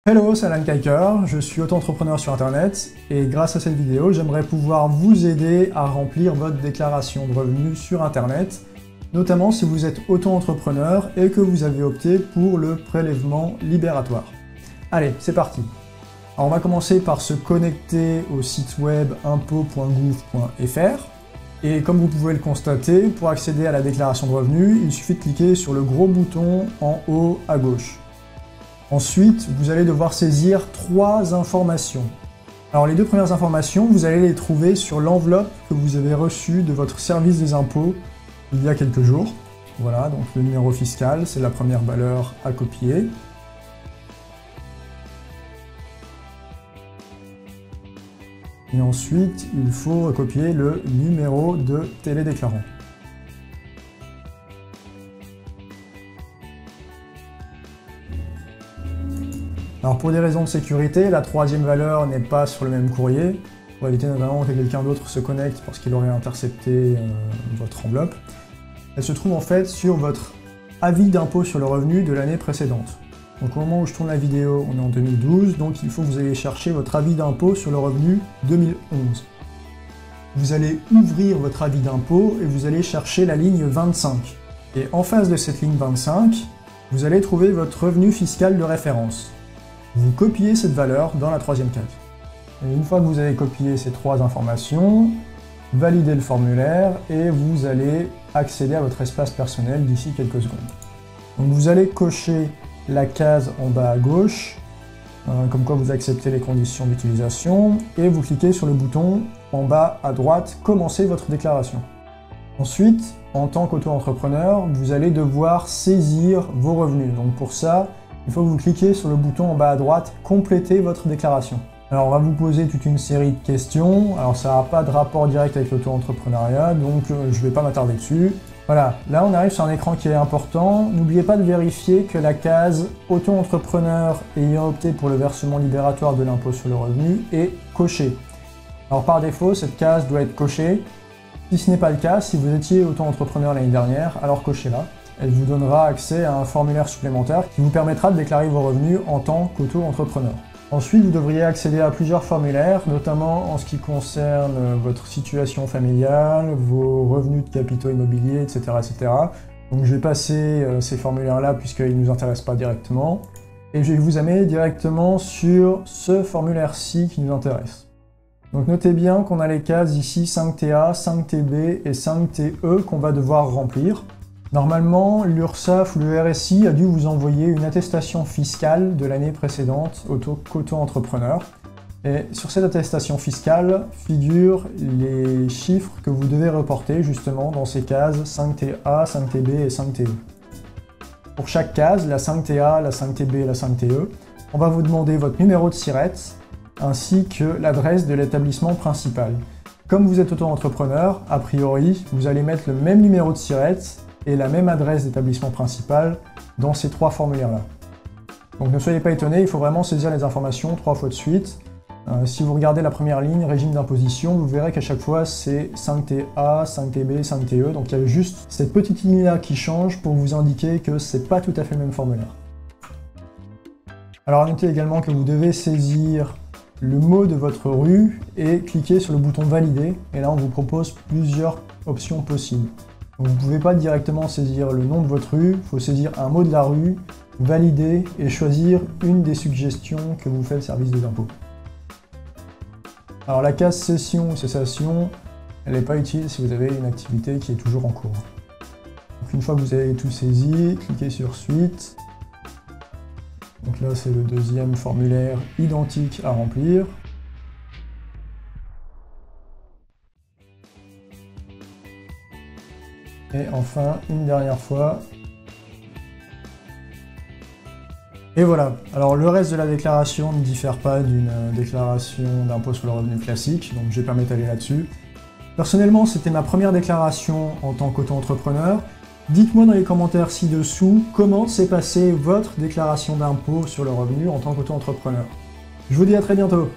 Hello, c'est Alan Kiker, je suis auto-entrepreneur sur internet et grâce à cette vidéo, j'aimerais pouvoir vous aider à remplir votre déclaration de revenus sur internet, notamment si vous êtes auto-entrepreneur et que vous avez opté pour le prélèvement libératoire. Allez, c'est parti. Alors on va commencer par se connecter au site web impôts.gouv.fr et comme vous pouvez le constater, pour accéder à la déclaration de revenus, il suffit de cliquer sur le gros bouton en haut à gauche. Ensuite, vous allez devoir saisir 3 informations. Alors les 2 premières informations, vous allez les trouver sur l'enveloppe que vous avez reçue de votre service des impôts il y a quelques jours. Voilà, donc le numéro fiscal, c'est la première valeur à copier. Et ensuite, il faut recopier le numéro de télédéclarant. Alors pour des raisons de sécurité, la 3e valeur n'est pas sur le même courrier, pour éviter notamment que quelqu'un d'autre se connecte parce qu'il aurait intercepté votre enveloppe. Elle se trouve en fait sur votre avis d'impôt sur le revenu de l'année précédente. Donc au moment où je tourne la vidéo, on est en 2012, donc il faut que vous alliez chercher votre avis d'impôt sur le revenu 2011. Vous allez ouvrir votre avis d'impôt et vous allez chercher la ligne 25. Et en face de cette ligne 25, vous allez trouver votre revenu fiscal de référence. Vous copiez cette valeur dans la 3e case. Et une fois que vous avez copié ces 3 informations, validez le formulaire et vous allez accéder à votre espace personnel d'ici quelques secondes. Donc vous allez cocher la case en bas à gauche, comme quoi vous acceptez les conditions d'utilisation, et vous cliquez sur le bouton en bas à droite « Commencer votre déclaration ». Ensuite, en tant qu'auto-entrepreneur, vous allez devoir saisir vos revenus. Donc pour ça, il faut que vous cliquiez sur le bouton en bas à droite « Compléter votre déclaration ». Alors on va vous poser toute une série de questions, alors ça n'a pas de rapport direct avec l'auto-entrepreneuriat, donc je ne vais pas m'attarder dessus. Voilà, là on arrive sur un écran qui est important. N'oubliez pas de vérifier que la case « Auto-entrepreneur ayant opté pour le versement libératoire de l'impôt sur le revenu » est cochée. Alors par défaut, cette case doit être cochée. Si ce n'est pas le cas, si vous étiez auto-entrepreneur l'année dernière, alors cochez-la. Elle vous donnera accès à un formulaire supplémentaire qui vous permettra de déclarer vos revenus en tant qu'auto-entrepreneur. Ensuite, vous devriez accéder à plusieurs formulaires, notamment en ce qui concerne votre situation familiale, vos revenus de capitaux immobiliers, etc. etc. Donc je vais passer ces formulaires-là puisqu'ils ne nous intéressent pas directement. Et je vais vous amener directement sur ce formulaire-ci qui nous intéresse. Donc notez bien qu'on a les cases ici 5TA, 5TB et 5TE qu'on va devoir remplir. Normalement, l'URSSAF ou le RSI a dû vous envoyer une attestation fiscale de l'année précédente qu'auto-entrepreneur. Et sur cette attestation fiscale figurent les chiffres que vous devez reporter justement dans ces cases 5TA, 5TB et 5TE. Pour chaque case, la 5TA, la 5TB et la 5TE, on va vous demander votre numéro de SIRET ainsi que l'adresse de l'établissement principal. Comme vous êtes auto-entrepreneur, a priori, vous allez mettre le même numéro de SIRET et la même adresse d'établissement principal dans ces 3 formulaires-là. Donc ne soyez pas étonnés, il faut vraiment saisir les informations 3 fois de suite. Si vous regardez la première ligne, régime d'imposition, vous verrez qu'à chaque fois c'est 5TA, 5TB, 5TE, donc il y a juste cette petite ligne-là qui change pour vous indiquer que c'est pas tout à fait le même formulaire. Alors notez également que vous devez saisir le mot de votre rue et cliquer sur le bouton valider, et là on vous propose plusieurs options possibles. Donc vous ne pouvez pas directement saisir le nom de votre rue, il faut saisir un mot de la rue, valider et choisir une des suggestions que vous fait le service des impôts. Alors la case cession ou cessation, elle n'est pas utile si vous avez une activité qui est toujours en cours. Donc une fois que vous avez tout saisi, cliquez sur suite. Donc là c'est le 2e formulaire identique à remplir. Et enfin, une dernière fois. Et voilà. Alors le reste de la déclaration ne diffère pas d'une déclaration d'impôt sur le revenu classique, donc je vais pas m'étaler là-dessus. Personnellement, c'était ma première déclaration en tant qu'auto-entrepreneur. Dites-moi dans les commentaires ci-dessous comment s'est passée votre déclaration d'impôt sur le revenu en tant qu'auto-entrepreneur. Je vous dis à très bientôt.